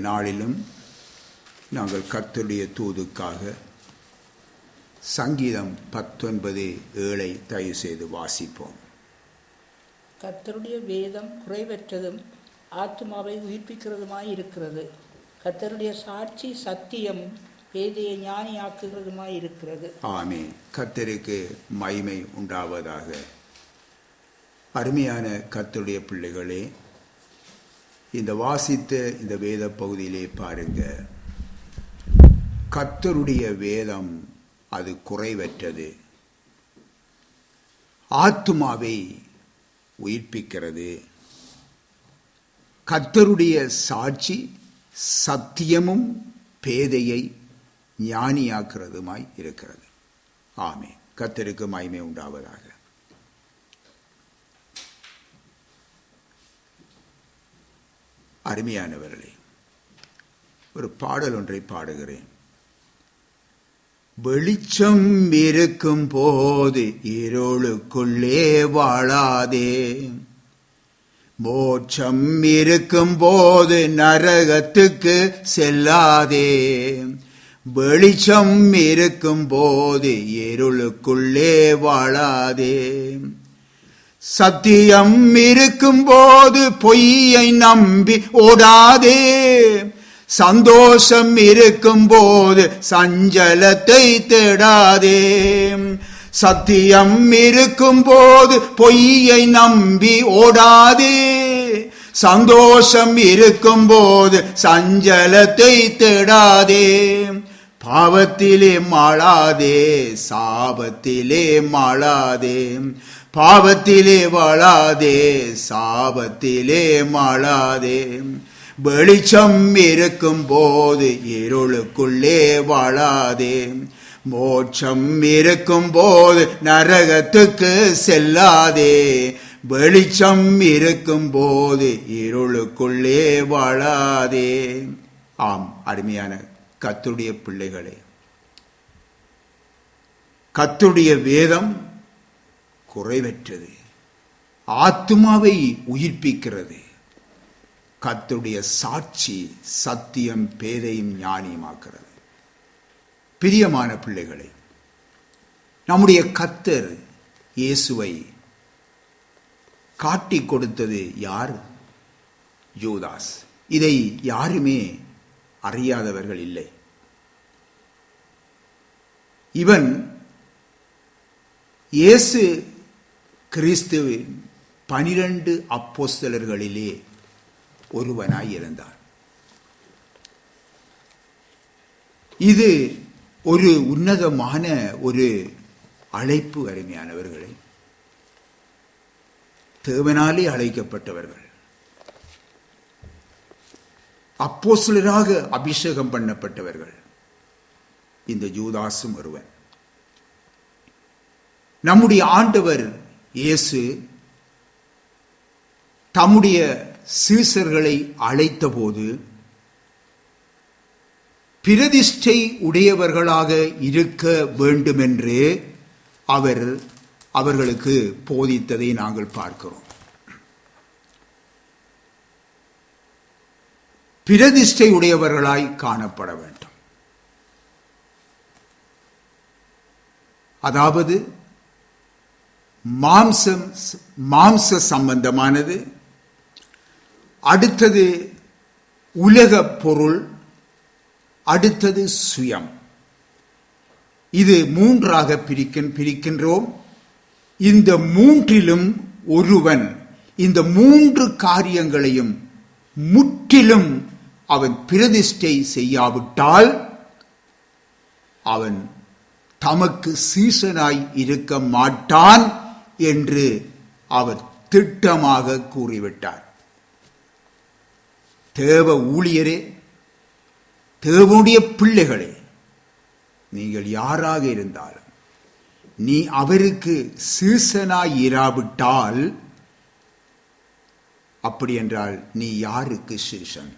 நாளிலும் நாங்கள் கர்த்தருடைய தூதுக்காக சங்கீதம் 19:7 தயவு செய்து வாசிப்போம். கர்த்தருடைய வேதம் குறைவற்றதும் ஆத்துமாவை உயிர்ப்பிக்கிறதுமாய் இருக்கிறது. கர்த்தருடைய சாட்சி சத்தியமும் பேதையை ஞானியாக்குகிறதுமாய் இருக்கிறது. ஆமென். கர்த்தருக்கு மகிமை உண்டாவதாக. அருமையான கர்த்தருடைய பிள்ளைகளே, இந்த வாசித்த இந்த வேத பகுதியிலே பாருங்க, கர்த்தருடைய வேதம் அது குறைவற்றது, ஆத்துமாவை உயிர்ப்பிக்கிறது. கர்த்தருடைய சாட்சி சத்தியமும் பேதையை ஞானியாக்குறதுமாய் இருக்கிறது. ஆமென். கர்த்தருக்கு மகிமை உண்டாவதாக. அருமையானவர்களே, ஒரு பாடல் ஒன்றை பாடுகிறேன். வெளிச்சம் இருக்கும் போது இருளுக்குள்ளே வாழாதே, மோட்சம் இருக்கும் போது நரகத்துக்கு செல்லாதே. வெளிச்சம் இருக்கும் போது இருளுக்குள்ளே வாழாதே, சத்தியம் இருக்கும் போது பொய்யை நம்பி ஓடாதே. சந்தோஷம் இருக்கும் போது சஞ்சலத்தை தேடாதே. சத்தியம் இருக்கும் போது பொய்யை நம்பி ஓடாதே. சந்தோஷம் இருக்கும் போது சஞ்சலத்தை தேடாதே. பாவத்திலே மாளாதே, சாபத்திலே மாளாதே. பாவத்திலே வாழாதே, சாபத்திலே மாளாதே. வெளிச்சம் இருக்கும் போது இருளுக்குள்ளே வாழாதே. மோட்சம் இருக்கும் போது நரகத்துக்கு செல்லாதே. வெளிச்சம் இருக்கும் போது இருளுக்குள்ளே வாழாதே. ஆம், அருமையான கர்த்தருடைய பிள்ளைகளே, கர்த்தருடைய வேதம் குறைவற்றது, ஆத்துமாவை உயிர்ப்பிக்கிறது. கர்த்தருடைய சாட்சி சத்தியம் பேதையும் ஞானியமாக்கிறது. பிரியமான பிள்ளைகளே, நம்முடைய கர்த்தர் இயேசுவை காட்டி கொடுத்தது யார்? யூதாஸ். இதை யாருமே அறியாதவர்கள் இல்லை. இவன் இயேசு கிறிஸ்துவின் 12 அப்போஸ்தலர்களிலே ஒருவனாய் இருந்தார். இது ஒரு உன்னதமான ஒரு அழைப்பு. அருமையானவர்களே, தேவனாலே அழைக்கப்பட்டவர்கள், அப்போஸ்தலராக அபிஷேகம் பண்ணப்பட்டவர்கள். இந்த யூதாசும் ஒருவன். நம்முடைய ஆண்டவர் இயேசு தம்முடைய சீசர்களை அழைத்த போது பிரதிஷ்டை உடையவர்களாக இருக்க வேண்டுமென்று அவர்களுக்கு போதித்ததை நாங்கள் பார்க்கிறோம். பிரதிஷ்டை உடையவர்களாய் காணப்பட வேண்டும். அதாவது மாம்ச சம்பந்தமானது, அடுத்தது உலக பொருள், அடுத்தது சுயம். இது 3ஆக பிரிக்கின்றோம். இந்த 3லும் ஒருவன் இந்த 3 காரியங்களையும் முற்றிலும் அவன் பிரதிஷ்டை செய்யாவிட்டால் அவன் தமக்கு சீசனாய் இருக்க மாட்டான் என்று அவர் திட்டமாக கூறிவிட்டார். தேவ ஊழியரே, தேவனுடைய பிள்ளைகளே, நீங்கள் யாராக இருந்தாலும் நீ அவருக்கு சீசனாய் இராவிட்டால், அப்படி என்றால் நீ யாருக்கு சீசன்?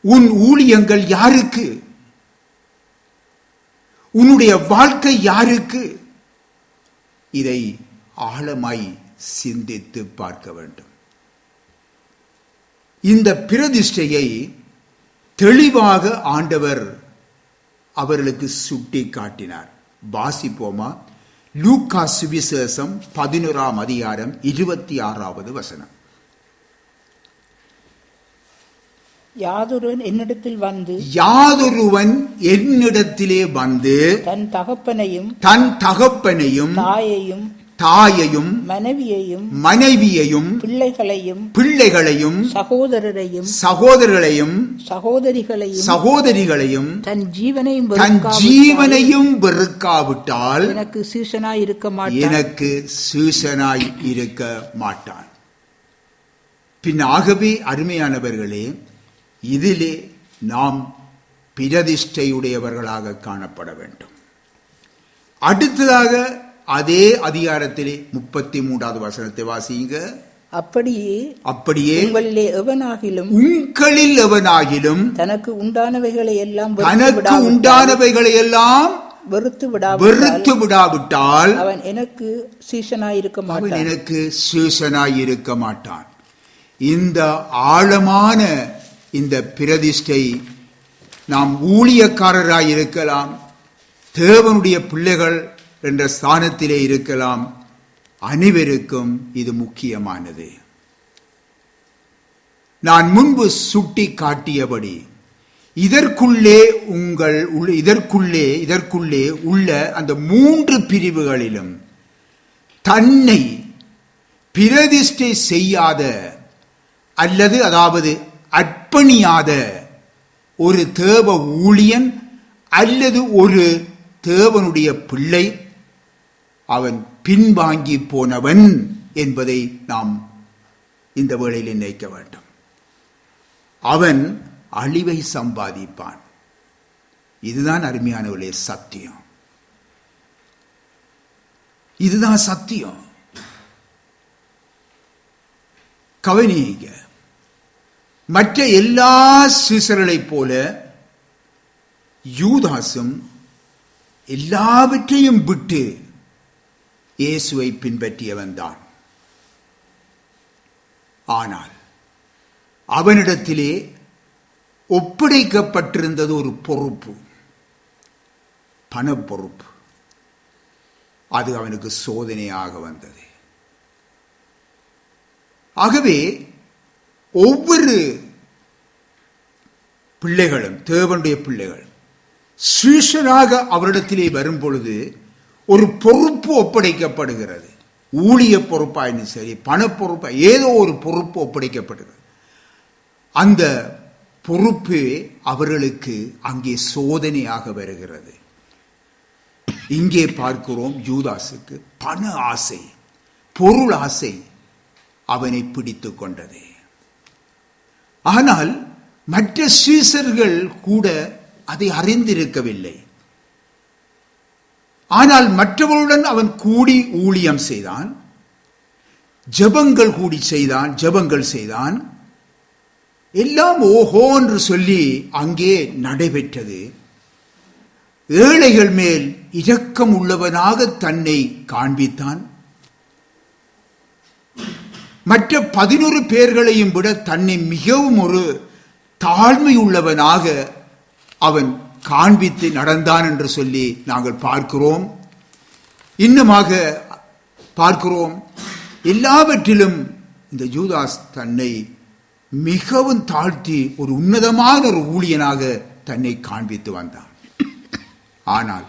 உன் ஊழியங்கள் யாருக்கு? உன்னுடைய வாழ்க்கை யாருக்கு? இதை ஆழமாய் சிந்தித்து பார்க்க வேண்டும். இந்த பிரதிஷ்டையை தெளிவாக ஆண்டவர் அவர்களுக்கு சுட்டி காட்டினார். வாசிப்போமா? லூக்கா சுவிசேஷம் 11ஆம் அதிகாரம் 26வது வசனம். யாதொருவன் என்னிடத்திலே வந்து தன் தகப்பனையும் தாயையும் மனைவியையும் பிள்ளைகளையும் சகோதரர்களையும் தன் ஜீவனையும் வெறுக்காவிட்டால் எனக்கு சீஷனாய் இருக்க மாட்டான். பின்னாகவே அருமையானவர்களே, இதிலே நாம் பிரதிஷ்டையுடையவர்களாக காணப்பட வேண்டும். அடுத்ததாக அதே அதிகாரத்திலே 33வது வசனத்தை வாசிங்க. அப்படியே உங்களில் எவனாகிலும் தனக்கு உண்டானவைகளை எல்லாம் வெறுத்து விடாவிட்டால் அவன் எனக்கு சீஷனாயிருக்க மாட்டான். இந்த ஆழமான இந்த பிரதிஷ்டை நாம் ஊழியக்காரராய் இருக்கலாம், தேவனுடைய பிள்ளைகள் என்ற ஸ்தானத்திலே இருக்கலாம், அனைவருக்கும் இது முக்கியமானது. நான் முன்பு சுட்டி காட்டியபடி இதற்குள்ளே உள்ள அந்த 3 பிரிவுகளிலும் தன்னை பிரதிஷ்டை செய்யாத அதாவது அர்ப்பணியாத ஒரு தேவ ஊழியன் அல்லது ஒரு தேவனுடைய பிள்ளை அவன் பின்வாங்கி போனவன் என்பதை நாம் இந்த வேளையில் நினைக்க வேண்டும். அவன் அழிவை சம்பாதிப்பான். இதுதான் அருமையானவர்களே சத்தியம். இதுதான் சத்தியம். கவனிங்க, மற்ற எல்லா சீசர்களைப் போல யூதாசும் எல்லாவற்றையும் விட்டு இயேசுவை பின்பற்றியவன் தான். ஆனால் அவனிடத்திலே ஒப்படைக்கப்பட்டிருந்தது ஒரு பொறுப்பு, பண பொறுப்பு. அது அவனுக்கு சோதனையாக வந்தது. ஆகவே ஒவ்வொரு பிள்ளைகளும், தேவனுடைய பிள்ளைகள் சீஷராக அவரிடத்திலே வரும் பொழுது ஒரு பொறுப்பு ஒப்படைக்கப்படுகிறது. ஊழிய பொறுப்பாயினும் சரி, பண பொறுப்பா, ஏதோ ஒரு பொறுப்பு ஒப்படைக்கப்படுகிறது. அந்த பொறுப்பு அவர்களுக்கு அங்கே சோதனையாக வருகிறது. இங்கே பார்க்கிறோம், யூதாசுக்கு பண ஆசை, பொருள் ஆசை அவனை பிடித்து கொண்டது. ஆனால் மற்ற சீசர்கள் கூட அதை அறிந்திருக்கவில்லை. ஆனால் மற்றவர்களுடன் அவன் கூடி ஊழியம் செய்தான், ஜெபங்கள் செய்தான். எல்லாம் ஓஹோ என்று சொல்லி அங்கே நடைபெற்றது. ஏழைகள் மேல் இரக்கம் உள்ளவனாக தன்னை காண்பித்தான். மற்ற 11 பேர்களையும் விட தன்னை மிகவும் ஒரு தாழ்மை உள்ளவனாக அவன் காண்பித்து நடந்தான் என்று சொல்லி நாங்கள் பார்க்கிறோம். இன்னுமாக பார்க்கிறோம், எல்லாவற்றிலும் இந்த யூதாஸ் தன்னை மிகவும் தாழ்த்தி ஒரு உன்னதமான ஒரு ஊழியனாக தன்னை காண்பித்து வந்தான். ஆனால்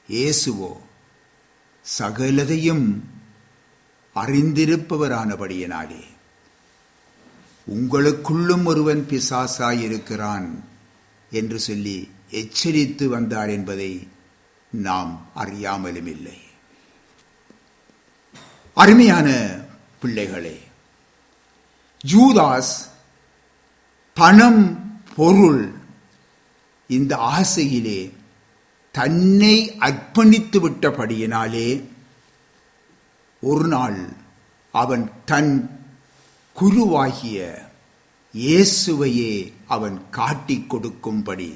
இயேசுவோ சகலதையும் அறிந்திருப்பவரானபடியினாலே உங்களுக்குள்ளும் ஒருவன் பிசாசாயிருக்கிறான் என்று சொல்லி எச்சரித்து வந்தார் என்பதை நாம் அறியாமலும் இல்லை. அருமையான பிள்ளைகளே, யூதாஸ் பணம், பொருள், இந்த ஆசையிலே தன்னை அர்ப்பணித்து விட்டபடியினாலே ஒரு நாள் அவன் தன் குருவாகிய இயேசுவையே அவன் காட்டிக் கொடுக்கும்படி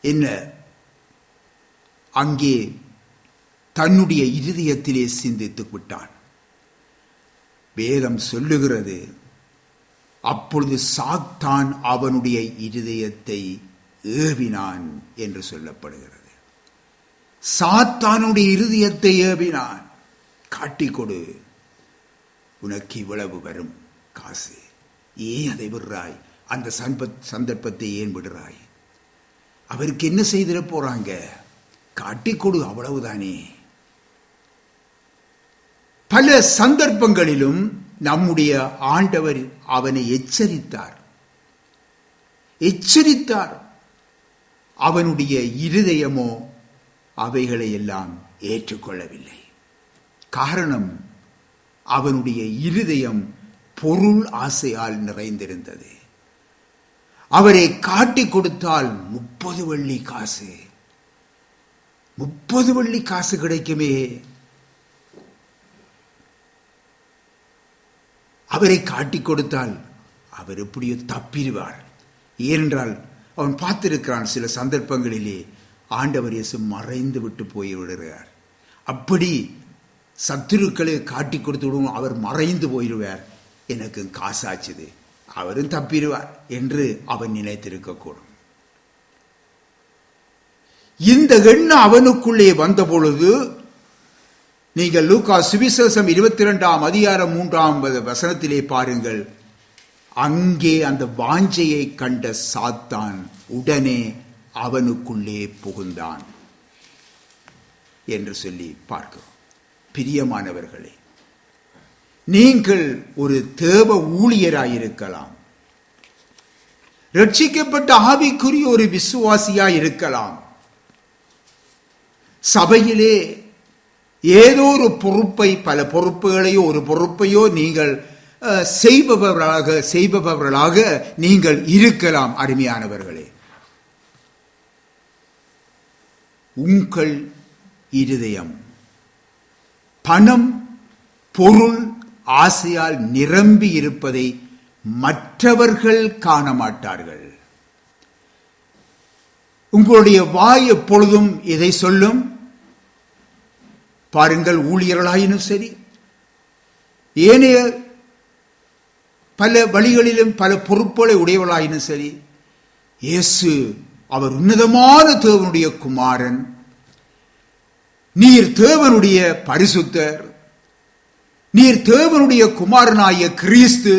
என்ன அங்கே தன்னுடைய இருதயத்திலே சிந்தித்து விட்டான். வேதம் சொல்லுகிறது, அப்பொழுது சாத்தான் அவனுடைய இருதயத்தை ஏவினான் என்று சொல்லப்படுகிறது. சாத்தானுடைய இருதயத்தை ஏவினான். காட்டிக் கொடு, உனக்கு இவ்வளவு வரும் காசு, ஏன் அதை விடுறாய்? அந்த சந்தர்ப்பத்தை ஏன் விடுறாய்? அவருக்கு என்ன செய்திட போறாங்க? காட்டிக் கொடு, அவ்வளவுதானே. பல சந்தர்ப்பங்களிலும் நம்முடைய ஆண்டவர் அவனை எச்சரித்தார். அவனுடைய இருதயமோ அவைகளை எல்லாம் ஏற்றுக்கொள்ளவில்லை. காரணம், அவனுடைய இருதயம் பொருள் ஆசையால் நிறைந்திருந்தது. அவரை காட்டிக் கொடுத்தால் 30 வெள்ளி காசு, 30 வெள்ளி காசு கிடைக்குமே. அவரை காட்டிக் கொடுத்தால் அவர் எப்படியோ தப்பிடுவார். ஏனென்றால் அவன் பார்த்திருக்கிறான், சில சந்தர்ப்பங்களிலே ஆண்டவர் இயேசு மறைந்து விட்டு போய்விடுகிறார். அப்படி சத்துருக்களை காட்டிக் கொடுத்து விடுவோம், அவர் மறைந்து போயிடுவார், எனக்கு காசாச்சுது, அவரும் தப்பிடுவார் என்று அவன் நினைத்திருக்கக்கூடும். இந்த எண்ணம் அவனுக்குள்ளே வந்த பொழுது, நீங்கள் லூக்கா சுவிசேஷம் 22ஆம் அதிகாரம் 3ஆம் வசனத்திலே பாருங்கள், அங்கே அந்த வாஞ்சையை கண்ட சாத்தான் உடனே அவனுக்குள்ளே புகுந்தான் என்று சொல்லி பார்க்கிறோம். பிரியமானவர்களே, நீங்கள் ஒரு தேவ ஊழியராயிருக்கலாம், ரட்சிக்கப்பட்ட ஆவிக்குரிய ஒரு விசுவாசியாயிருக்கலாம், சபையிலே ஏதோ ஒரு பொறுப்பை, பல பொறுப்புகளையோ ஒரு பொறுப்பையோ நீங்கள் செய்பவர்களாக நீங்கள் இருக்கலாம். அருமையானவர்களே, உங்கள் இருதயம் பணம் பொருள் ஆசையால் நிரம்பி இருப்பதை மற்றவர்கள் காண மாட்டார்கள். உங்களுடைய வாய் எப்பொழுதும் எதை சொல்லும்? பாருங்கள், ஊழியர்களாயினும் சரி, ஏனைய பல வழிகளிலும் பல பொறுப்புகளை உடையவர்களாயினும் சரி, இயேசு அவர் உன்னதமான தேவனுடைய குமாரன், நீர் தேவனுடைய பரிசுத்தர், நீர் தேவனுடைய குமாரனாகிய கிறிஸ்து,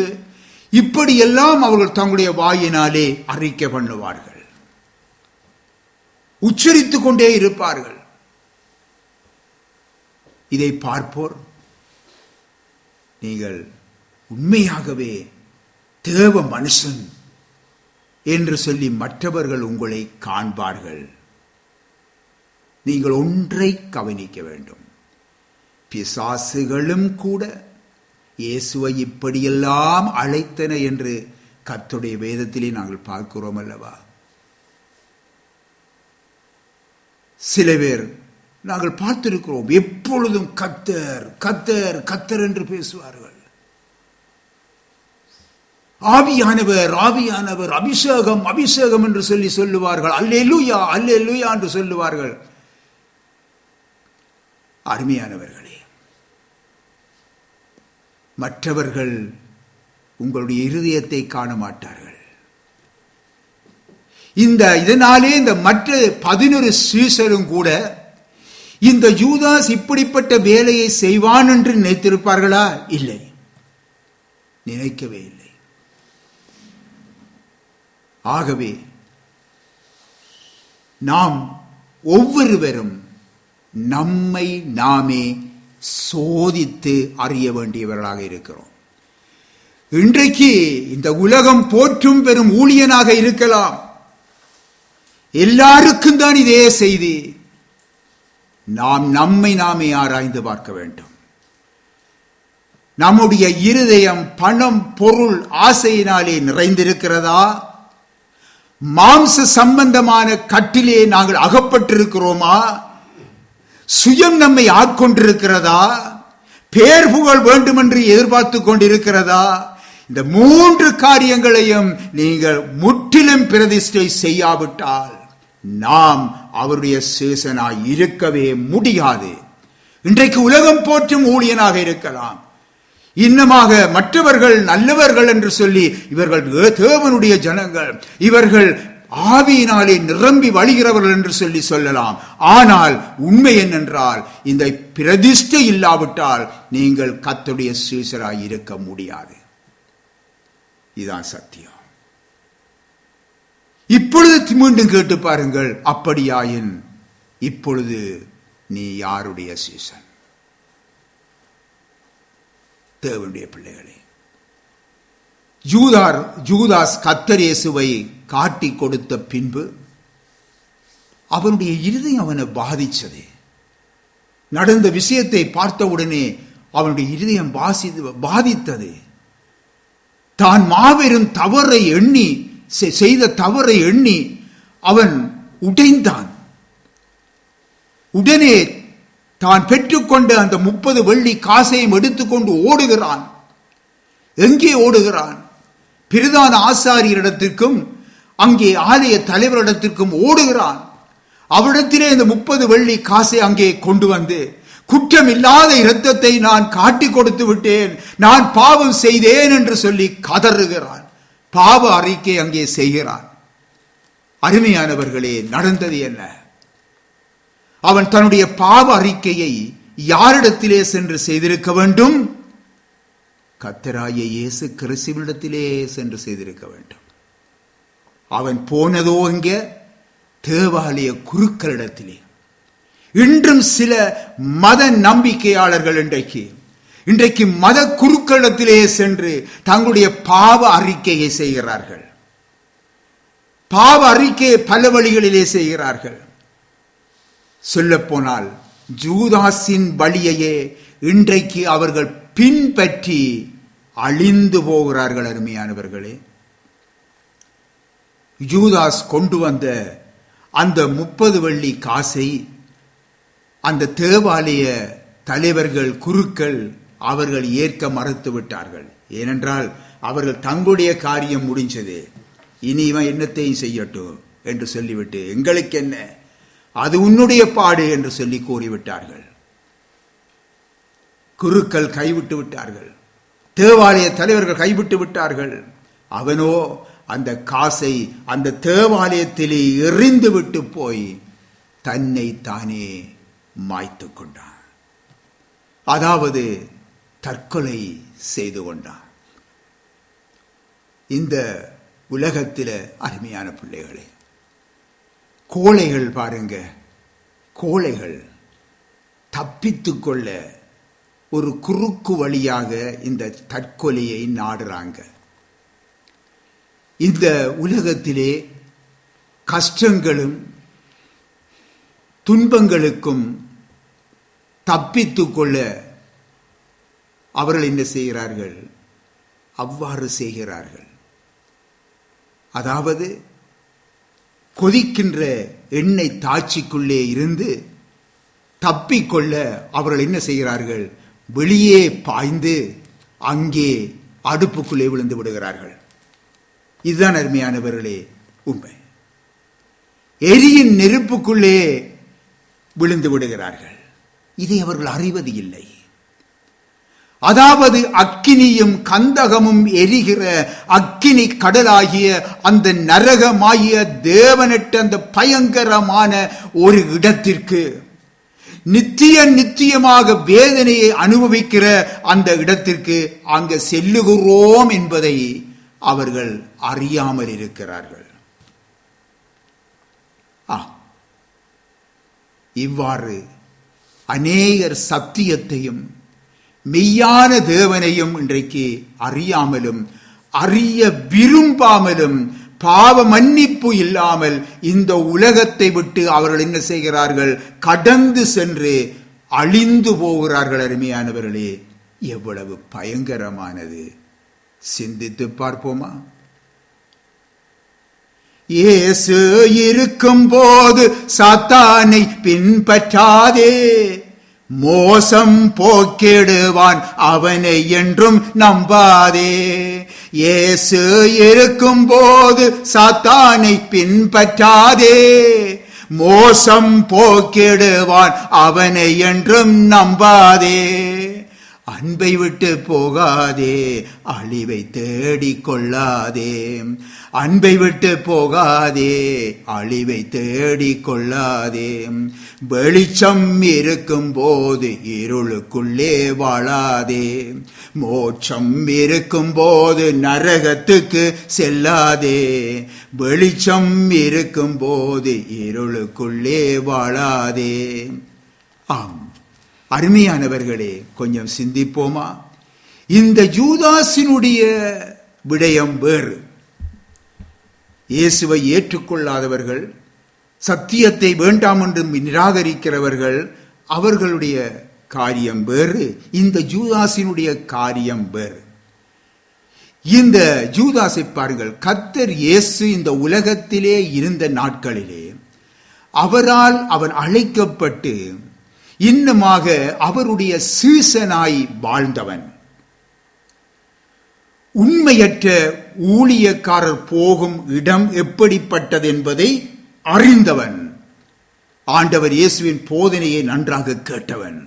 இப்படியெல்லாம் அவர்கள் தங்களுடைய வாயினாலே அறிக்கை பண்ணுவார்கள், உச்சரித்துக் கொண்டே இருப்பார்கள். இதை பார்ப்போர், நீங்கள் உண்மையாகவே தேவ மனுஷன் என்று சொல்லி மற்றவர்கள் உங்களை காண்பார்கள். நீங்கள் ஒன்றை கவனிக்க வேண்டும், பிசாசுகளும் கூட இயேசுவை இப்படியெல்லாம் அழைத்தன என்று கர்த்தருடைய வேதத்திலே நாங்கள் பார்க்கிறோம் அல்லவா? சில பேர் நாங்கள் பார்த்திருக்கிறோம், எப்பொழுதும் கர்த்தர் கர்த்தர் கர்த்தர் என்று பேசுவார்கள். ஆவியானவர் ஆவியானவர், அபிஷேகம் அபிஷேகம் என்று சொல்லுவார்கள், அல்லேலூயா அல்லேலூயா என்று சொல்லுவார்கள். அருமையானவர்களே, மற்றவர்கள் உங்களுடைய இருதயத்தை காண மாட்டார்கள். இதனாலே இந்த மற்ற 11 சீஷரும் கூட இந்த யூதாஸ் இப்படிப்பட்ட வேலையை செய்வான் என்று நினைத்திருப்பார்களா? இல்லை, நினைக்கவே இல்லை. ஆகவே நாம் ஒவ்வொருவரும் நம்மை நாமே சோதித்து அறிய வேண்டியவர்களாக இருக்கிறோம். இன்றைக்கு இந்த உலகம் போற்றும் பெரும் ஊழியனாக இருக்கலாம், எல்லாருக்கும் தான் இதே செய்தி. நாம் நம்மை நாமே ஆராய்ந்து பார்க்க வேண்டும். நம்முடைய இருதயம் பணம் பொருள் ஆசையினாலே நிறைந்திருக்கிறதா? மாம்ச சம்பந்தமான கட்டிலே நாங்கள் அகப்பட்டிருக்கிறோமா? சுயம் நம்மை ஆட்கொண்டிருக்கிறதா? பேர் புகழ் வேண்டும் என்று எதிர்பார்த்து கொண்டிருக்கிறதா? இந்த 3 காரியங்களையும் நீங்கள் முற்றிலும் பிரதிஷ்டை செய்யாவிட்டால் நாம் அவருடைய சேசனாய் இருக்கவே முடியாது. இன்றைக்கு உலகம் போற்றும் ஊழியனாக இருக்கலாம், இன்னமாக மற்றவர்கள் நல்லவர்கள் என்று சொல்லி இவர்கள் தேவனுடைய ஜனங்கள், இவர்கள் ஆவியினாலே நிரம்பி வழிகிறவர்கள் என்று சொல்லி சொல்லலாம். ஆனால் உண்மை என்னென்றால் இந்த பிரதிஷ்டை இல்லாவிட்டால் நீங்கள் கர்த்தருடைய சீஷராய் இருக்க முடியாது. இதுதான் சத்தியம். இப்பொழுது மீண்டும் கேட்டு பாருங்கள், அப்படியாயின் இப்பொழுது நீ யாருடைய சீசன்? தேவனுடைய பிள்ளைகளே, யூதாஸ் கர்த்தர் இயேசுவை காட்டி கொடுத்த பின்பு அவனுடைய இருதயம் அவனை பாதிச்சது. நடந்த விஷயத்தை பார்த்தவுடனே அவனுடைய இருதயம் பாதித்தது. தான் மாபெரும் தவறை எண்ணி செய்த தவறை எண்ணி அவன் உடைந்தான். உடனே தான் பெற்றுக்கொண்ட அந்த 30 வெள்ளி காசையும் எடுத்துக்கொண்டு ஓடுகிறான். எங்கே ஓடுகிறான்? பிரதான ஆசாரியரிடத்திற்கும் அங்கே ஆலய தலைவரிடத்திற்கும் ஓடுகிறான். அவரிடத்திலே இந்த 30 வெள்ளி காசை அங்கே கொண்டு வந்து, குற்றம் இல்லாத இரத்தத்தை நான் காட்டி கொடுத்து விட்டேன், நான் பாவம் செய்தேன் என்று சொல்லி கதறுகிறான். பாவ அறிக்கை அங்கே செய்கிறான். அருமையானவர்களே, நடந்தது என்ன? அவன் தன்னுடைய பாவ அறிக்கையை யாரிடத்திலே சென்று செய்திருக்க வேண்டும்? கர்த்தராகிய இயேசு கிறிஸ்துவினிடத்திலே சென்று செய்திருக்க வேண்டும். அவன் போனதோ இங்கே தேவாலய குருக்களிடத்திலே. இன்றும் சில மத நம்பிக்கையாளர்கள் இன்றைக்கு மத குருக்களிடத்திலே சென்று தங்களுடைய பாவ அறிக்கையை செய்கிறார்கள். பாவ அறிக்கையை பல வழிகளிலே செய்கிறார்கள். சொல்லப்போனால் யூதாஸின் வழியையே இன்றைக்கு அவர்கள் பின்பற்றி அழிந்து போகிறார்கள். அருமையானவர்களே, யூதாஸ் கொண்டு வந்த அந்த 30 வெள்ளி காசை அந்த தேவாலய தலைவர்கள், குருக்கள் அவர்கள் ஏற்க மறுத்து விட்டார்கள். ஏனென்றால் அவர்கள் தங்களுடைய காரியம் முடிஞ்சது, இனி இவன் என்னத்தையும் செய்யட்டும் என்று சொல்லிவிட்டு, எங்களுக்கு என்ன, அது உன்னுடைய பாடு என்று சொல்லி கூறிவிட்டார்கள். குருக்கள் கைவிட்டு விட்டார்கள், தேவாலய தலைவர்கள் கைவிட்டு விட்டார்கள். அவனோ அந்த காசை அந்த தேவாலயத்திலே எறிந்து விட்டு போய் தன்னை தானே மாய்த்து கொண்டான். அதாவது தற்கொலை செய்து கொண்டான். இந்த உலகத்தில் அருமையான பிள்ளைகளே, கோழைகள் பாருங்க, கோழைகள் தப்பித்துக் கொள்ள ஒரு குறுக்கு வழியாக இந்த தற்கொலையை நாடுறாங்க. இந்த உலகத்திலே கஷ்டங்களும் துன்பங்களுக்கும் தப்பித்துக் கொள்ள அவர்கள் என்ன செய்கிறார்கள்? அவ்வாறு செய்கிறார்கள். அதாவது கொதிக்கின்ற எண்ணெய் தாட்சிக்குள்ளே இருந்து தப்பிக்கொள்ள அவர்கள் என்ன செய்கிறார்கள்? வெளியே பாய்ந்து அங்கே அடுப்புக்குள்ளே விழுந்து விடுகிறார்கள். இதுதான் அருமையானவர்களே உண்மை. எரியின் நெருப்புக்குள்ளே விழுந்து விடுகிறார்கள். இதை அவர்கள் அறிவது இல்லை. அதாவது அக்கினியும் கந்தகமும் எரிகிற அக்கினி கடலாகிய அந்த நரகமாகிய தேவனற்ற அந்த பயங்கரமான ஒரு இடத்திற்கு, நித்தியமாக வேதனையை அனுபவிக்கிற அந்த இடத்திற்கு அங்கு செல்லுகிறோம் என்பதை அவர்கள் அறியாமல் இருக்கிறார்கள். இவ்வாறு அநேகர் சத்தியத்தையும் மெய்யான தேவனையும் இன்றைக்கு அறியாமலும் அறிய விரும்பாமலும் பாவ மன்னிப்பு இல்லாமல் இந்த உலகத்தை விட்டு அவர்கள் என்ன செய்கிறார்கள்? கடந்து சென்று அழிந்து போகிறார்கள். அருமையானவர்களே, எவ்வளவு பயங்கரமானது! சிந்தித்து பார்ப்போமா? இயேசு இருக்கும் போது சாத்தானை பின்பற்றாதே, மோசம் போக்கிடுவான் அவனை என்றும் நம்பாதே. இயேசு இருக்கும் போது சாத்தானை பின்பற்றாதே, மோசம் போக்கிடுவான் அவனை என்றும் நம்பாதே. அன்பை விட்டு போகாதே, அழிவை தேடிக் கொள்ளாதே. அன்பை விட்டு போகாதே, அழிவை தேடிக் கொள்ளாதே. வெளிச்சம் இருக்கும் போது இருளுக்குள்ளே வாழாதே. மோட்சம் இருக்கும் போது நரகத்துக்கு செல்லாதே. வெளிச்சம் இருக்கும் போது இருளுக்குள்ளே வாழாதே. ஆம் அருமையானவர்களே, கொஞ்சம் சிந்திப்போமா? இந்த யூதாசினுடைய விடயம் வேறு. இயேசுவை ஏற்றுக்கொள்ளாதவர்கள், சத்தியத்தை வேண்டாம் என்று நிராகரிக்கிறவர்கள், அவர்களுடைய காரியம் வேறு. இந்த யூதாசினுடைய காரியம் வேறு. இந்த யூதாசை பாருங்கள், கர்த்தர் இயேசு இந்த உலகத்திலே இருந்த நாட்களிலே அவரால் அவன் அழைக்கப்பட்டு இன்னுமாக அவருடைய சீசனாய் வாழ்ந்தவன். உண்மையற்ற ஊழியக்காரர் போகும் இடம் எப்படிப்பட்டது என்பதை அறிந்தவன். ஆண்டவர் இயேசுவின் போதனையை நன்றாக கேட்டவன்.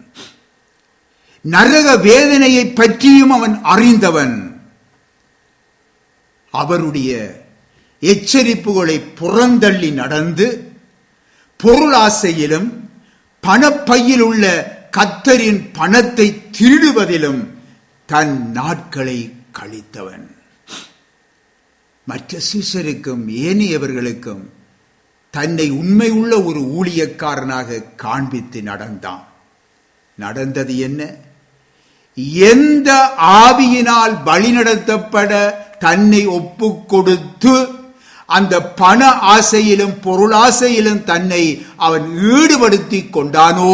நரக வேதனையை பற்றியும் அவன் அறிந்தவன். அவருடைய எச்சரிப்புகளை புறந்தள்ளி நடந்து பொருளாசையிலும் பணப்பையில் உள்ள கர்த்தரின் பணத்தை திருடுவதிலும் தன் நாட்களை கழித்தவன். மற்ற சீஷருக்கும் ஏனையவர்களுக்கும் தன்னை உண்மை உள்ள ஒரு ஊழியக்காரனாக காண்பித்து நடந்தான். நடந்தது என்ன? எந்த ஆவியினால் வழிநடத்தப்பட தன்னை ஒப்பு கொடுத்து அந்த பண ஆசையிலும் பொருளாசையிலும் தன்னை அவன் ஈடுபடுத்தி கொண்டானோ,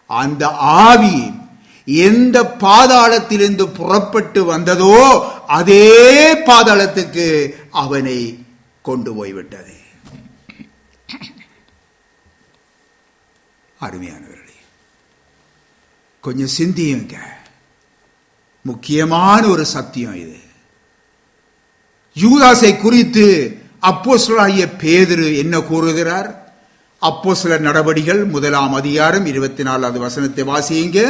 அந்த ஆவி எந்த பாதாளத்திலிருந்து புறப்பட்டு வந்ததோ அதே பாதாளத்துக்கு அவனை கொண்டு போய்விட்டது. அருமையானவர்களே, கொஞ்சம் சிந்தியுங்க. முக்கியமான ஒரு சத்தியம் இது. யூதாசை குறித்து அப்போஸ்தலராகிய பேதுரு என்ன கூறுகிறார்? அப்போஸ்தலர் நடவடிக்கைகள் 1 அதிகாரம் 24வது வசனத்தை வாசியுங்க.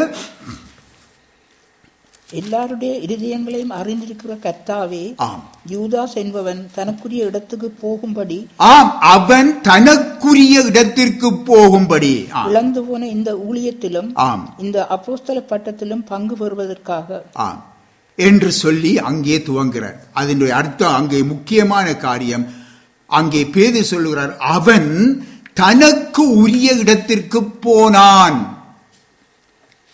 எல்லாருடைய இருதயங்களையும் அறிந்திருக்கிற கர்த்தாவே, யூதாஸ் என்பவன் தனக்குரிய இடத்துக்கு போகும்படி, அவன் தனக்குரிய இடத்திற்கு போகும்படி இழந்து போன இந்த ஊழியத்திலும் இந்த அப்போஸ்தல பட்டத்திலும் பங்கு பெறுவதற்காக என்று சொல்லி அங்கே துவங்குகிறார். அதனுடைய அர்த்தம், அங்கே முக்கியமான காரியம், அங்கே பேதுரு சொல்லுகிறார், அவன் தனக்கு உரிய இடத்திற்கு போனான்.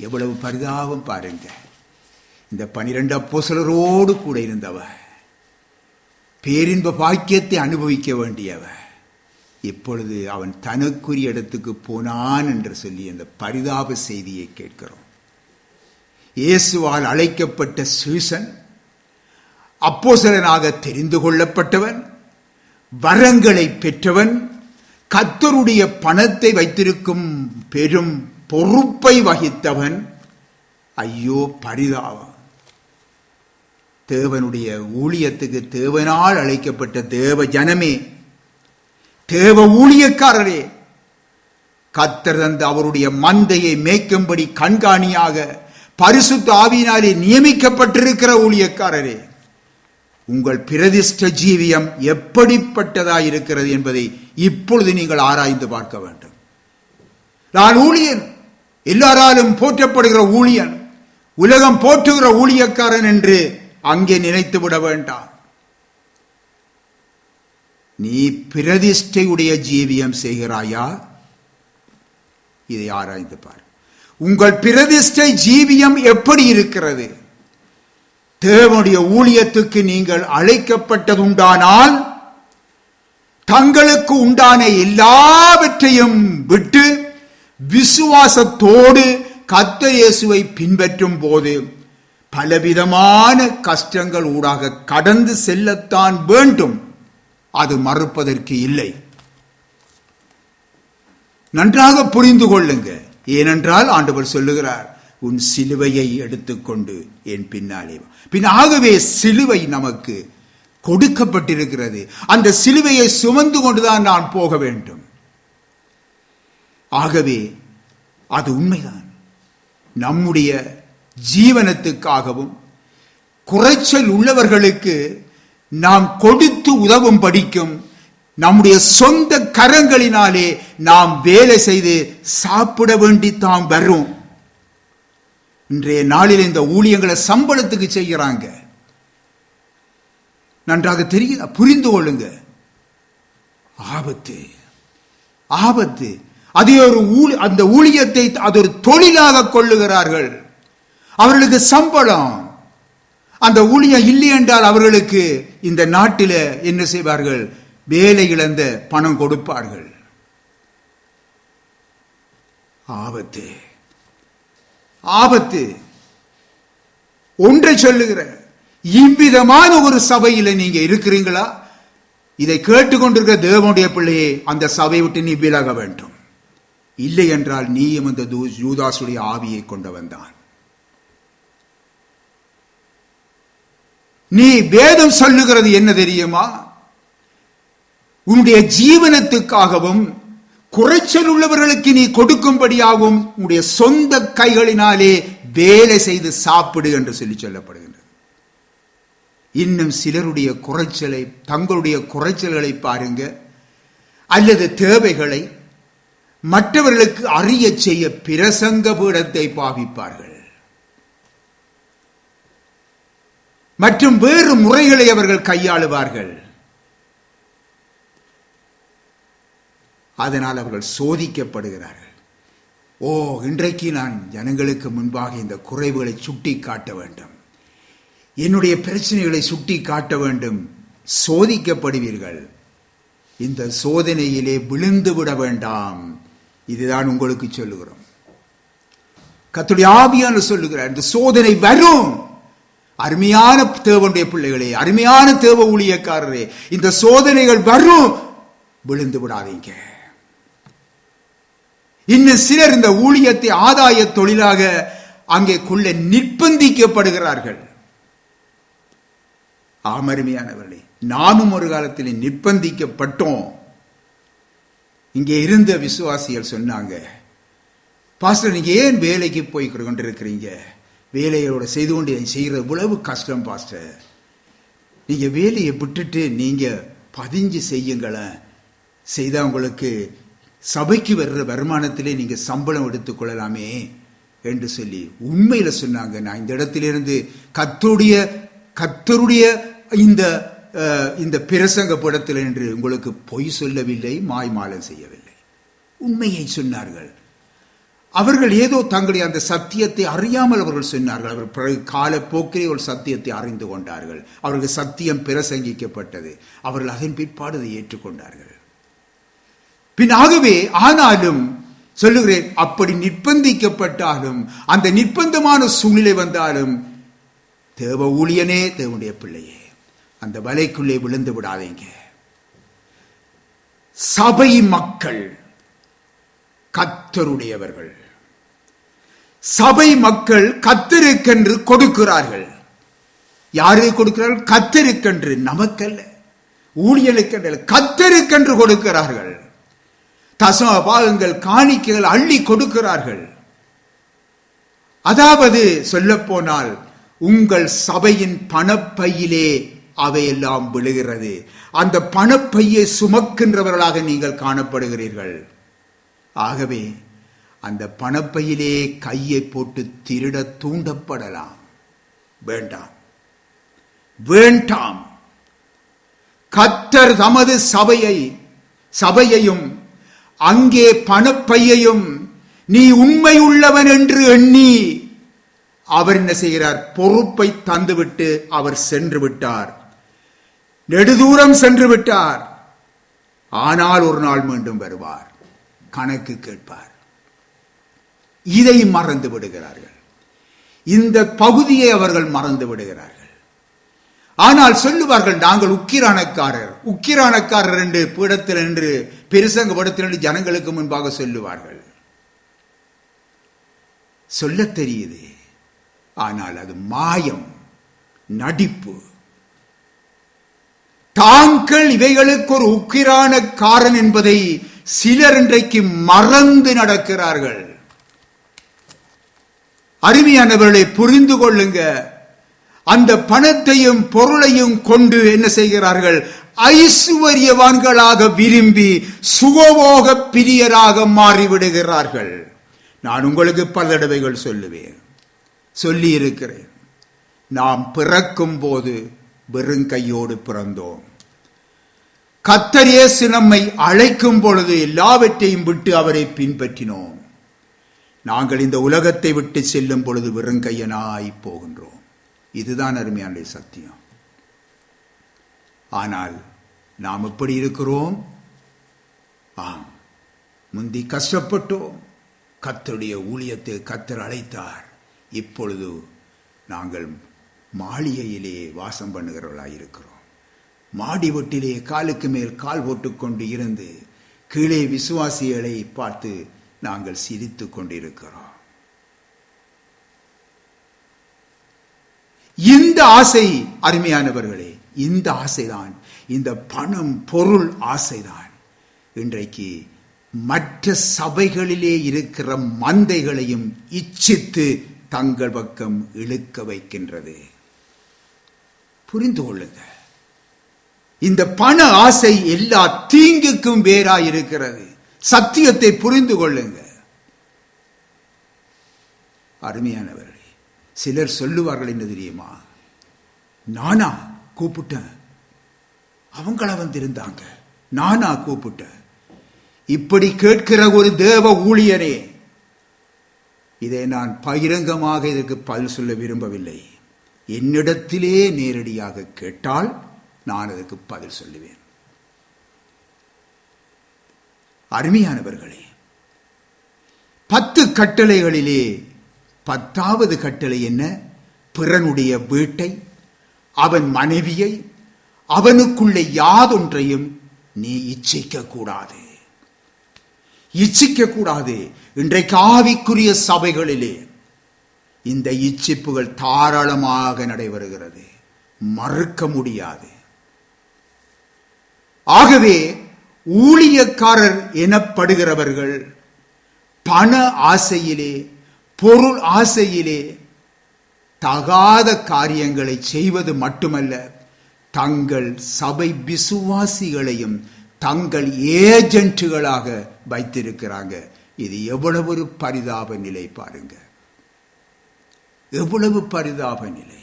எவ்வளவு பரிதாபம் பாருங்க. இந்த 12 அப்போஸ்தலரோடு கூட இருந்தவ, பேரின்ப பாக்கியத்தை அனுபவிக்க வேண்டியவ, இப்பொழுது அவன் தனக்குரிய இடத்துக்கு போனான் என்று சொல்லி அந்த பரிதாப செய்தியை கேட்கிறோம். இயேசுவால் அழைக்கப்பட்ட சீசன், அப்போஸ்தலனாக தெரிந்து கொள்ளப்பட்டவன், வரங்களை பெற்றவன், கர்த்தருடைய பணத்தை வைத்திருக்கும் பெரும் பொறுப்பை வகித்தவன். ஐயோ பரிதாபம்! தேவனுடைய ஊழியத்துக்கு தேவனால் அழைக்கப்பட்ட தேவ ஜனமே, தேவ ஊழியக்காரரே, கர்த்தர் தந்த அவருடைய மந்தையை மேய்க்கும்படி கண்காணியாக பரிசுத்த ஆவியினாலே நியமிக்கப்பட்டிருக்கிற ஊழியக்காரரே, உங்கள் பிரதிஷ்ட ஜீவியம் எப்படிப்பட்டதாயிருக்கிறது என்பதை இப்பொழுது நீங்கள் ஆராய்ந்து பார்க்க வேண்டும். நான் ஊழியன், எல்லாராலும் போற்றப்படுகிற ஊழியன், உலகம் போற்றுகிற ஊழியக்காரன் என்று அங்கே நினைத்து விட வேண்டாம். நீ பிரதிஷ்டையுடைய ஜீவியம் செய்கிறாயா? இதை ஆராய்ந்து பார். உங்கள் பிரதிஷ்டை ஜீவியம் எப்படி இருக்கிறது? தேவனுடைய ஊழியத்துக்கு நீங்கள் அழைக்கப்பட்டதுண்டானால் தங்களுக்கு உண்டான எல்லாவற்றையும் விட்டு விசுவாசத்தோடு கர்த்தர் இயேசுவை பின்பற்றும் போது பலவிதமான கஷ்டங்கள் ஊடாக கடந்து செல்லத்தான் வேண்டும். அது மறுப்பதற்கு இல்லை. நன்றாக புரிந்து கொள்ளுங்க. ஏனென்றால் ஆண்டவர் சொல்லுகிறார், உன் சிலுவையை எடுத்துக்கொண்டு என் பின்னாலே வா. ஆகவே சிலுவை நமக்கு கொடுக்கப்பட்டிருக்கிறது. அந்த சிலுவையை சுமந்து கொண்டுதான் நான் போக வேண்டும். ஆகவே அது உண்மைதான். நம்முடைய ஜீவனத்துக்காகவும் குறைச்சல் உள்ளவர்களுக்கு நாம் கொடுத்து உதவும் படிக்கும் நம்முடைய சொந்த கரங்களினாலே நாம் வேலை செய்து சாப்பிட வேண்டி தாம் வரும். இன்றைய நாளில் இந்த ஊழியங்களை சம்பளத்துக்கு செய்கிறாங்க. நன்றாக தெரியுதா? புரிந்து கொள்ளுங்க. ஆபத்து, ஆபத்து. அது அந்த ஊழியத்தை அது ஒரு தொழிலாக கொள்ளுகிறார்கள். அவர்களுக்கு சம்பளம். அந்த ஊழியம் இல்லை என்றால் அவர்களுக்கு இந்த நாட்டில் என்ன செய்வார்கள்? வேலை இழந்த பணம் கொடுப்பார்கள். ஆபத்து, ஆபத்து. ஒன்றை சொல்லுகிற, இவ்விதமான ஒரு சபையில் நீங்க இருக்கிறீங்களா? இதை கேட்டுக்கொண்டிருக்கிற தேவனுடைய பிள்ளையே, அந்த சபையை விட்டு நீ விலக வேண்டும். இல்லை என்றால் நீயும் அந்த யூதாசுடைய ஆவியை கொண்டவன் தான். நீ வேதம் சொல்லுகிறது என்ன தெரியுமா? உன்னுடைய ஜீவனத்துக்காகவும் குறைச்சல் உள்ளவர்களுக்கு நீ கொடுக்கும்படியாகவும் உன்னுடைய சொந்த கைகளினாலே வேலை செய்து சாப்பிடு என்று சொல்லப்படுகின்றது. இன்னும் சிலருடைய குறைச்சலை, தங்களுடைய குறைச்சல்களை பாருங்க, அல்லது தேவைகளை மற்றவர்களுக்கு அறிய செய்ய பிரசங்க பீடத்தை பாவிப்பார்கள். மற்றும் வேறு முறைகளை அவர்கள் கையாளுவார்கள். அதனால் அவர்கள் சோதிக்கப்படுகிறார்கள். ஓ, இன்றைக்கு நான் ஜனங்களுக்கு முன்பாக இந்த குறைவுகளை சுட்டி காட்ட வேண்டும், என்னுடைய பிரச்சனைகளை சுட்டி காட்ட வேண்டும். சோதிக்கப்படுவீர்கள். இந்த சோதனையிலே விழுந்து விட வேண்டாம். இதுதான் உங்களுக்கு சொல்லுகிறோம். கர்த்தருடைய ஆவியானவர் சொல்லுகிறார், இந்த சோதனை வரும். அருமையான தேவனுடைய பிள்ளைகளே, அருமையான தேவ ஊழியக்காரரே, இந்த சோதனைகள் வரும். விழுந்து விடாதீங்க. இன்னும் சிலர் இந்த ஊழியத்தை ஆதாய தொழிலாக அங்கே கொள்ள நிர்பந்திக்கப்படுகிறார்கள். அருமையானவர்களே, நாமும் ஒரு காலத்தில் நிர்பந்திக்கப்பட்டோம். இங்கே இருந்த விசுவாசிகள் சொன்னாங்க, பாஸ்டர் நீங்க ஏன் வேலைக்கு போய் கொண்டிருக்கிறீங்க? வேலையோட செய்து கொண்டு செய்கிற இவ்வளவு கஷ்டம் பாஸ்டர். நீங்க வேலையை விட்டுட்டு நீங்க பதிஞ்சு செய்யுங்களேன். செய்தா உங்களுக்கு சபைக்கு வர்ற வருமானத்திலே நீங்க சம்பளம் எடுத்துக் கொள்ளலாமே என்று சொல்லி உண்மையில சொன்னாங்க. நான் இந்த இடத்திலிருந்து கர்த்தருடைய இந்த பிரசங்க படத்தில் என்று உங்களுக்கு பொய் சொல்லவில்லை, மாய்மாலம் செய்யவில்லை, உண்மையை சொன்னார்கள். அவர்கள் ஏதோ தங்களுடைய அந்த சத்தியத்தை அறியாமல் அவர்கள் சொன்னார்கள். அவர் பிறகு காலப்போக்கிலே ஒரு சத்தியத்தை அறிந்து கொண்டார்கள். அவர்கள் சத்தியம் பிரசங்கிக்கப்பட்டது. அவர்கள் அதன் பிற்பாடு அதை ஏற்றுக்கொண்டார்கள். பின்னாகவே ஆனாலும் சொல்லுகிறேன், அப்படி நிர்பந்திக்கப்பட்டாலும், அந்த நிர்பந்தமான சூழ்நிலை வந்தாலும், தேவ ஊழியனே, தேவனுடைய பிள்ளையே, அந்த வலைக்குள்ளே விழுந்து விடாதீங்க. சபை மக்கள் கர்த்தருடையவர்கள். சபை மக்கள் கர்த்தருக்கென்று கொடுக்கிறார்கள். யாருக்கு கொடுக்கிறார்கள்? கர்த்தருக்கென்று, நமக்கல்ல, ஊழியனுக்கென்று, கர்த்தருக்கென்று கொடுக்கிறார்கள். தசம பாகங்கள், காணிக்கைகள் அள்ளி கொடுக்கிறார்கள். அதாவது சொல்ல போனால் உங்கள் சபையின் பணப்பையிலே அவையெல்லாம் விழுகிறது. அந்த பணப்பையை சுமக்கின்றவர்களாக நீங்கள் காணப்படுகிறீர்கள். ஆகவே அந்த பணப்பையிலே கையை போட்டு திருட தூண்டப்படலாம். வேண்டாம், வேண்டாம். கர்த்தர் தமது சபையையும் அங்கே பணப்பையையும் நீ உண்மை உள்ளவன் என்று எண்ணி அவர் என்ன செய்கிறார்? பொறுப்பை தந்துவிட்டு அவர் சென்று விட்டார். நெடுதூரம் சென்று விட்டார். ஆனால் ஒரு நாள் மீண்டும் வருவார், கணக்கு கேட்பார். இதை மறந்து விடுகிறார்கள். இந்த பகுதியை அவர்கள் மறந்து விடுகிறார்கள். ஆனால் சொல்லுவார்கள், நாங்கள் உக்கிரானக்காரர் என்று பீடத்தில் என்று பிரசங்க படத்தில் என்று ஜனங்களுக்கு முன்பாக சொல்லுவார்கள். சொல்ல தெரியுது, ஆனால் அது மாயம், நடிப்பு. தாங்கள் இவைகளுக்கு ஒரு உக்கிரானக்காரன் என்பதை சிலர் இன்றைக்கு மறந்து நடக்கிறார்கள். அருமையானவர்களை புரிந்து கொள்ளுங்க. அந்த பணத்தையும் பொருளையும் கொண்டு என்ன செய்கிறார்கள்? ஐசுவரியவான்களாக விரும்பி சுகபோக பிரியராக மாறிவிடுகிறார்கள். நான் உங்களுக்கு பல தடவைகள் சொல்லுவேன், சொல்லி இருக்கிறேன். நாம் பிறக்கும் போது வெறும் கையோடு பிறந்தோம். கர்த்தர் இயேசு நம்மை அழைக்கும் பொழுது எல்லாவற்றையும் விட்டு அவரை பின்பற்றினோம். நாங்கள் இந்த உலகத்தை விட்டு செல்லும் பொழுது வெறும் கையனாய் போகின்றோம். இதுதான் அருமையான சத்தியம். ஆனால் நாம் எப்படி இருக்கிறோம்? முந்தி கஷ்டப்பட்டோம். கர்த்தருடைய ஊழியத்தை கர்த்தர் அழைத்தார். இப்பொழுது நாங்கள் மாளிகையிலே வாசம் பண்ணுகிறவர்களாய் இருக்கிறோம். மாடி வீட்டிலே காலுக்கு மேல் கால் போட்டுக்கொண்டு இருந்து கீழே விசுவாசிகளை பார்த்து நாங்கள் சிரித்துக் கொண்டிருக்கிறோம். இந்த ஆசை, அருமையானவர்களே, இந்த ஆசைதான், இந்த பணம் பொருள் ஆசைதான் இன்றைக்கு மற்ற சபைகளிலே இருக்கிற மந்தைகளையும் இச்சித்து தங்கள் பக்கம் இழுக்க வைக்கின்றது. புரிந்து கொள்ளுங்க. இந்த பண ஆசை எல்லா தீங்குக்கும் வேறாயிருக்கிறது. சத்தியத்தை புரிந்து கொள்ளுங்க. அருமையானவர்களே, சிலர் சொல்லுவார்கள் என்ன தெரியுமா? நானா கூப்பிட்டேன், அவங்கள வந்திருந்தாங்க, நானா கூப்பிட்டேன். இப்படி கேட்கிற ஒரு தேவ ஊழியரே, இதை நான் பகிரங்கமாக இதற்கு பதில் சொல்ல விரும்பவில்லை. என்னிடத்திலே நேரடியாக கேட்டால் நான் அதற்கு பதில் சொல்லுவேன். அருமையானவர்களே, 10 கட்டளைகளிலே 10வது கட்டளை என்ன? பிறனுடைய வீட்டை, அவன் மனைவியை, அவனுக்குள்ள யாதொன்றையும் நீ இச்சிக்க கூடாது. இச்சிக்க கூடாது. இன்றைக்கு ஆவிக்குரிய சபைகளிலே இந்த இச்சிப்புகள் தாராளமாக நடைபெறுகிறது, மறுக்க முடியாது. ஆகவே ஊழியக்காரர் எனப்படுகிறவர்கள் பண ஆசையிலே, பொருள் ஆசையிலே தகாத காரியங்களை செய்வது மட்டுமல்ல, தங்கள் சபை விசுவாசிகளையும் தங்கள் ஏஜென்ட்டுகளாக வைத்திருக்கிறாங்க. இது எவ்வளவு ஒரு பரிதாப நிலை பாருங்க, எவ்வளவு பரிதாப நிலை.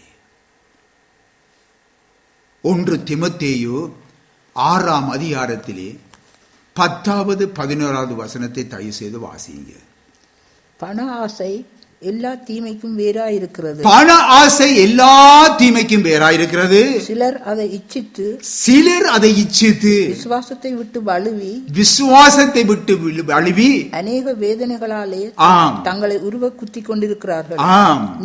1 தீமோத்தேயு 6ஆம் அதிகாரத்திலே 10வது 11வது வசனத்தை தயவு செய்து வாசிங்க. பண ஆசை எல்லா தீமைக்கும் வேறாயிருக்கிறது. பண ஆசை எல்லா தீமைக்கும் வேறாயிருக்கிறது. சிலர் அதை இச்சித்து விசுவாசத்தை விட்டு வழுவி அநேக வேதனைகளாலே தங்களை உருவ குத்தி கொண்டிருக்கிறார்கள்.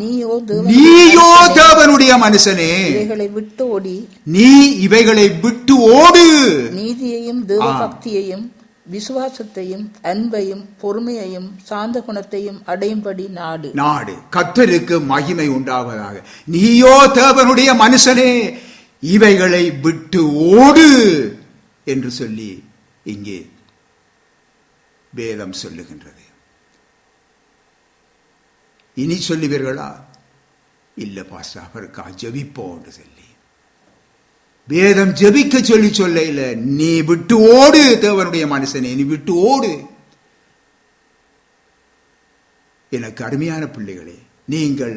நீயோ தேவனுடைய மனுஷனே, இவைகளை விட்டு ஓடி, நீ இவைகளை விட்டு ஓடு. நீதியையும் தேவ பக்தியையும் விசுவாசத்தையும் அன்பையும் பொறுமையையும் சாந்த குணத்தையும் அடையும்படி நாடு. கர்த்தருக்கு மகிமை உண்டாவதாக. நீயோ தேவனுடைய மனுஷனே, இவைகளை விட்டு ஓடு என்று சொல்லி இங்கே வேதம் சொல்லுகின்றது. இனி சொல்லுவீர்களா? இல்ல பாஸ்டர், அவருக்கா ஜெபிப்போம் என்று சொல்லி வேதம் ஜெபிக்க சொல்ல இல்ல, நீ விட்டு ஓடு தேவனுடைய மனுஷனே, நீ விட்டு ஓடு. எனக்கு அருமையான பிள்ளைகளே, நீங்கள்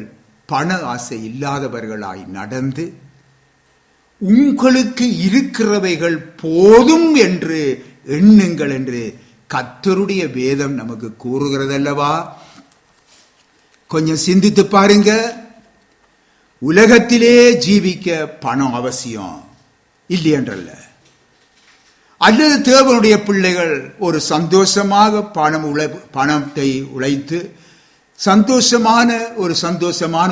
பண ஆசை இல்லாதவர்களாய் நடந்து உங்களுக்கு இருக்கிறவைகள் போதும் என்று எண்ணுங்கள் என்று கர்த்தருடைய வேதம் நமக்கு கூறுகிறதல்லவா? கொஞ்சம் சிந்தித்து பாருங்க. உலகத்திலே ஜீவிக்க பணம் அவசியம் இல்லை என்றல்ல. அல்லது தேவனுடைய பிள்ளைகள் ஒரு சந்தோஷமாக பணத்தை உழைத்து சந்தோஷமான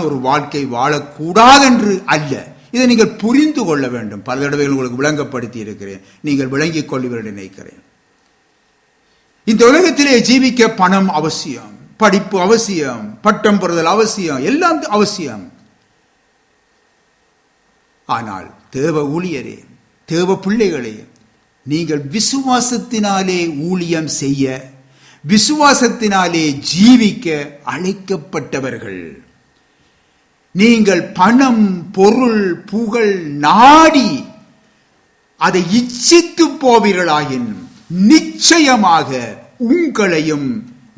ஒரு வாழ்க்கை வாழக்கூடாது என்று அல்ல. இதை நீங்கள் புரிந்து கொள்ள வேண்டும். பல தடவைகள் உங்களுக்கு விளங்கப்படுத்தி இருக்கிறேன், நீங்கள் விளங்கிக் கொள்வீர்கள் நினைக்கிறேன். இந்த உலகத்திலே ஜீவிக்க பணம் அவசியம், படிப்பு அவசியம், பட்டம் பெறுதல் அவசியம், எல்லாம் அவசியம். ஆனால் தேவ ஊழியரே, தேவ பிள்ளைகளே, நீங்கள் விசுவாசத்தினாலே ஊழியம் செய்ய, விசுவாசத்தினாலே ஜீவிக்க அழைக்கப்பட்டவர்கள். நீங்கள் பணம், பொருள், புகழ் நாடி அதை இச்சித்து போவீர்களாயின் நிச்சயமாக உங்களையும்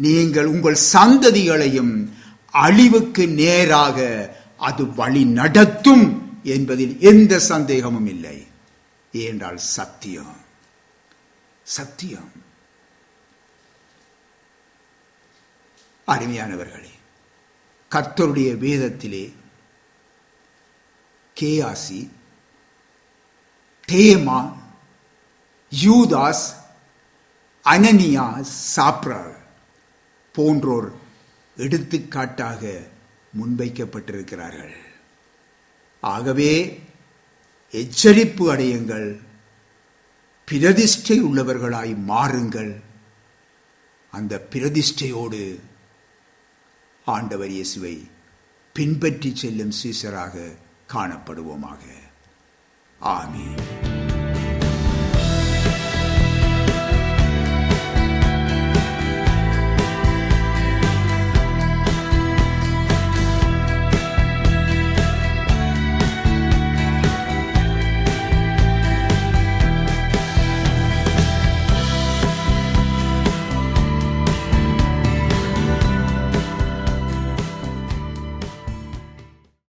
நீங்கள் உங்கள் சந்ததிகளையும் அழிவுக்கு நேராக அது வழி நடத்தும் என்பதில் எந்த சந்தேகமும் இல்லை. ஏனென்றால் சத்தியம். சத்தியம். அருமையானவர்களே, கர்த்தருடைய வேதத்திலே கேயாசி, தேமா, யூதாஸ், அனனியா, சாப்ரா போன்றோர் எடுத்துக்காட்டாக முன்வைக்கப்பட்டிருக்கிறார்கள். ஆகவே எச்சரிப்பு அடையுங்கள், பிரதிஷ்டை உள்ளவர்களாய் மாறுங்கள். அந்த பிரதிஷ்டையோடு ஆண்டவர் இயேசுவை பின்பற்றி செல்லும் சீசராக காணப்படுவோமாக. ஆமென்.